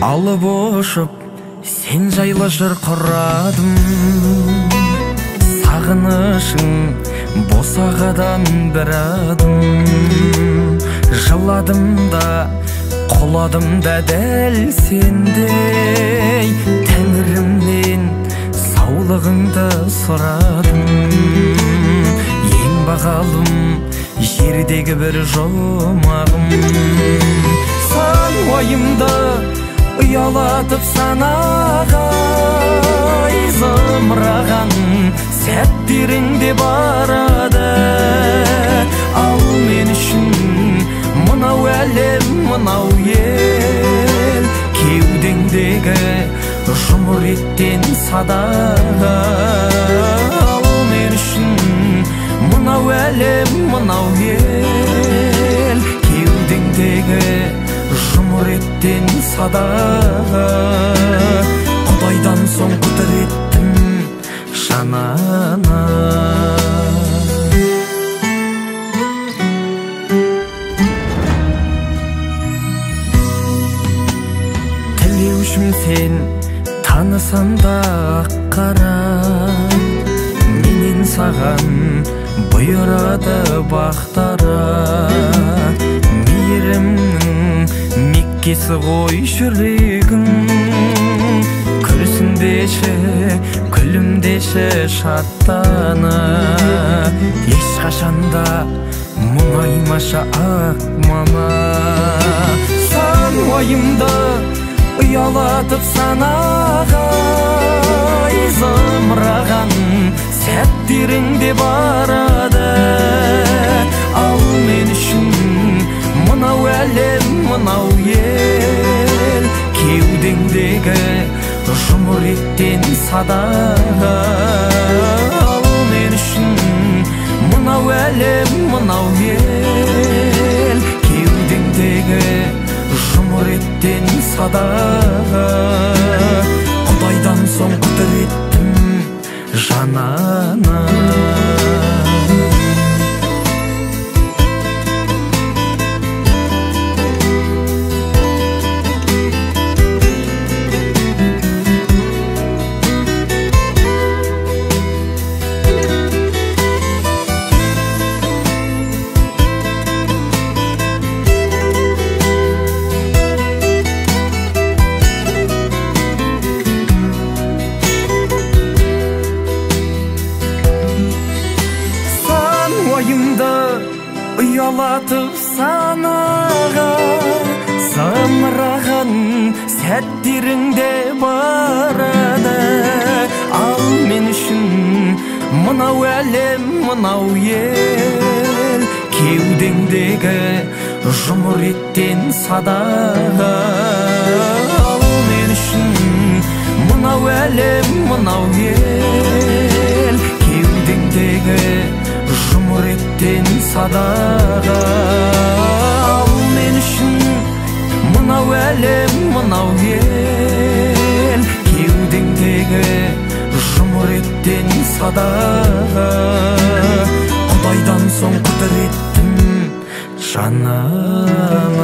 алып ұшып сен жайлы жыр құрадым, сағынышың босағадан бір адым. Жыладым да құладым да дәл сендей, тәңірімнен саулығыңды сұрадым. Ең бағалым жердегі бір жұмағым, сан ойымды ұялатып санаға зымыраған сәттеріңде барады. Ал мен үшін мынау әлем, мынау ел, кеудеңдегі жұмыр еттен садаға. Ал мен үшін мынау әлем, мынау ел, кеудеңдегі жұмыр еттен садаға. Құдайдан соң құдіреттім жанана. Тілеушім сен танысам да қара, менен саған бұйырады бақтара. Мейірімнің меккесі ғой жүрегім, күрсіндеші, күлімдеші шаттана. Ешқашанда мұңаймашы ақ мама, сан ойымды ұялатып санаға зымыраған сәттеріңде барады. Ал мен үшін мынау әлем, мынау ел, кеудеңдегі жұмыр еттен садаға. Ал мен үшін мынау әлем, мынау ел, кеудеңдегі жұмыр еттен садаға. Құдайдан соң құдіреттім жанана. Ойымды ұялатып санаға зымыраған сәттеріңде барады. Ал мен үшін мынау әлем, мынау ел, кеудеңдегі жұмыр еттен садаға. Ал мен үшін мынау әлем, мынау ел, кеудеңдегі жұмыр еттен садаға. Ал мен үшін мынау әлем, мынау ел, кеудеңдегі жұмыр еттен садаға. Құдайдан соң құдіреттім жаным.